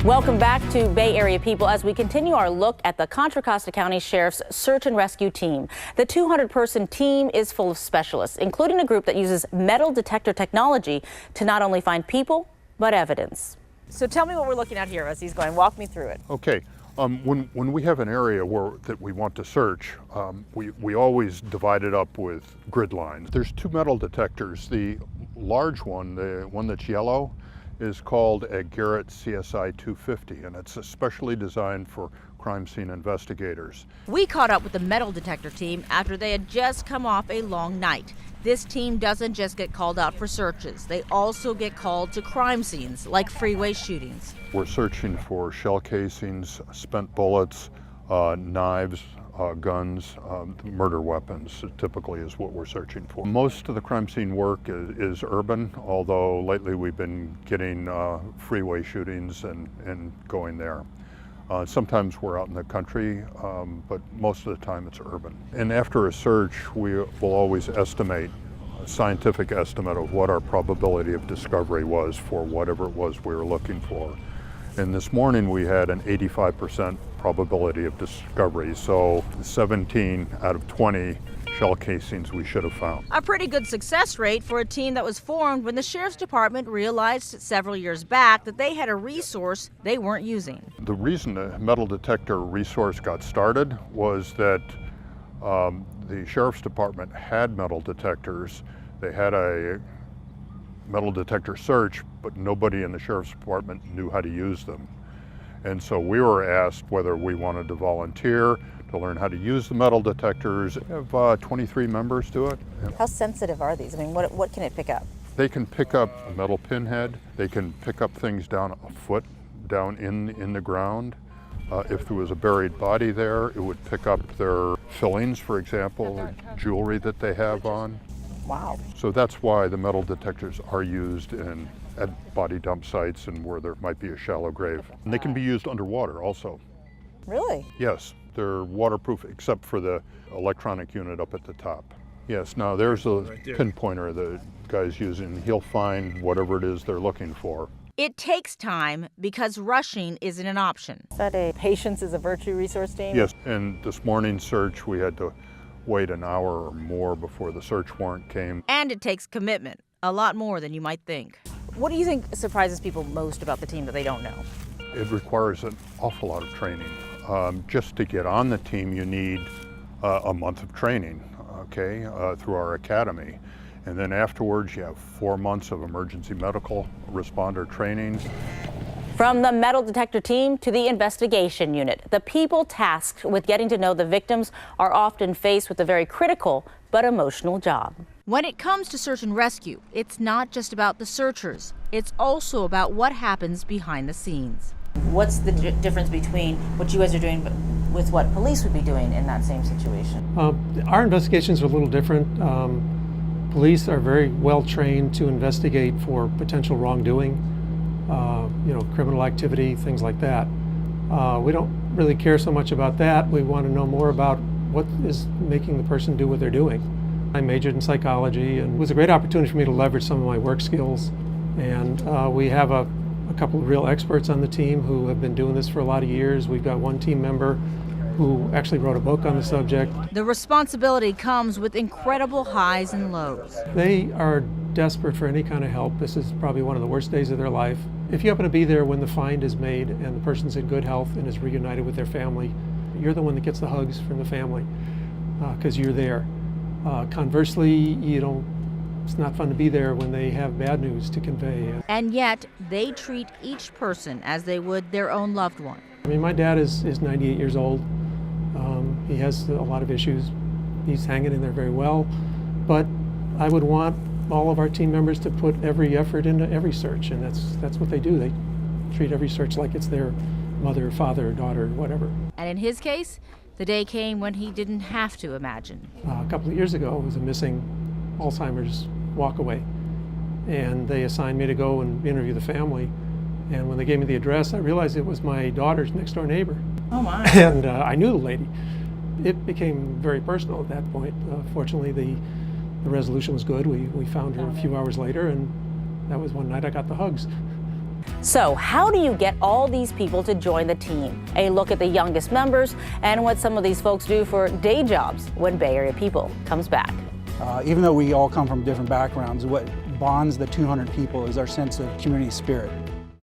Welcome back to Bay Area People as we continue our look at the Contra Costa County Sheriff's Search and Rescue Team. The 200-person team is full of specialists, including a group that uses metal detector technology to not only find people, but evidence. So tell me what we're looking at here as he's going. Walk me through it. Okay. When we have an area that we want to search, we always divide it up with grid lines. There's two metal detectors. The large one, the one that's yellow, is called a Garrett CSI 250, and it's especially designed for crime scene investigators. We caught up with the metal detector team after they had just come off a long night. This team doesn't just get called out for searches. They also get called to crime scenes like freeway shootings. We're searching for shell casings, spent bullets, knives, guns, murder weapons typically is what we're searching for. Most of the crime scene work is urban, although lately we've been getting freeway shootings and going there. Sometimes we're out in the country, but most of the time it's urban. And after a search, we will always estimate a scientific estimate of what our probability of discovery was for whatever it was we were looking for. And this morning we had an 85% probability of discovery, so 17 out of 20 shell casings we should have found. A pretty good success rate for a team that was formed when the Sheriff's Department realized several years back that they had a resource they weren't using. The reason the metal detector resource got started was that the Sheriff's Department had metal detectors. They had a metal detector search, but nobody in the Sheriff's Department knew how to use them. And so we were asked whether we wanted to volunteer to learn how to use the metal detectors. We have 23 members do it. How sensitive are these? I mean, what can it pick up? They can pick up a metal pinhead. They can pick up things down a foot down in the ground. If there was a buried body there, it would pick up their fillings, for example, jewelry that they have on. Wow. So that's why the metal detectors are used at body dump sites and where there might be a shallow grave. And they can be used underwater also. Really? Yes, they're waterproof except for the electronic unit up at the top. Yes, now there's a pinpointer the guy's using. He'll find whatever it is they're looking for. It takes time because rushing isn't an option. Is that a patience is a virtue resource team? Yes, and this morning's search we had to wait an hour or more before the search warrant came. And it takes commitment, a lot more than you might think. What do you think surprises people most about the team that they don't know? It requires an awful lot of training. Just to get on the team, you need a month of training, okay, through our academy. And then afterwards, you have 4 months of emergency medical responder training. From the metal detector team to the investigation unit, the people tasked with getting to know the victims are often faced with a very critical but emotional job. When it comes to search and rescue, it's not just about the searchers. It's also about what happens behind the scenes. What's the difference between what you guys are doing with what police would be doing in that same situation? Our investigations are a little different. Police are very well trained to investigate for potential wrongdoing. Criminal activity, things like that. We don't really care so much about that. We want to know more about what is making the person do what they're doing. I majored in psychology, and it was a great opportunity for me to leverage some of my work skills. And we have a couple of real experts on the team who have been doing this for a lot of years. We've got one team member who actually wrote a book on the subject. The responsibility comes with incredible highs and lows. They are desperate for any kind of help. This is probably one of the worst days of their life. If you happen to be there when the find is made and the person's in good health and is reunited with their family, you're the one that gets the hugs from the family because you're there. Conversely, it's not fun to be there when they have bad news to convey. And yet, they treat each person as they would their own loved one. I mean, my dad is 98 years old. He has a lot of issues. He's hanging in there very well. But I would want all of our team members to put every effort into every search, and that's what they do. They treat every search like it's their mother, father, daughter, whatever. And in his case, the day came when he didn't have to imagine. A couple of years ago, it was a missing Alzheimer's walkaway, and they assigned me to go and interview the family. And when they gave me the address, I realized it was my daughter's next door neighbor. Oh my. And I knew the lady. It became very personal at that point. Fortunately, the resolution was good. We found her a few hours later, and that was one night I got the hugs. So how do you get all these people to join the team? A look at the youngest members and what some of these folks do for day jobs when Bay Area People comes back. Even though we all come from different backgrounds, what bonds the 200 people is our sense of community spirit.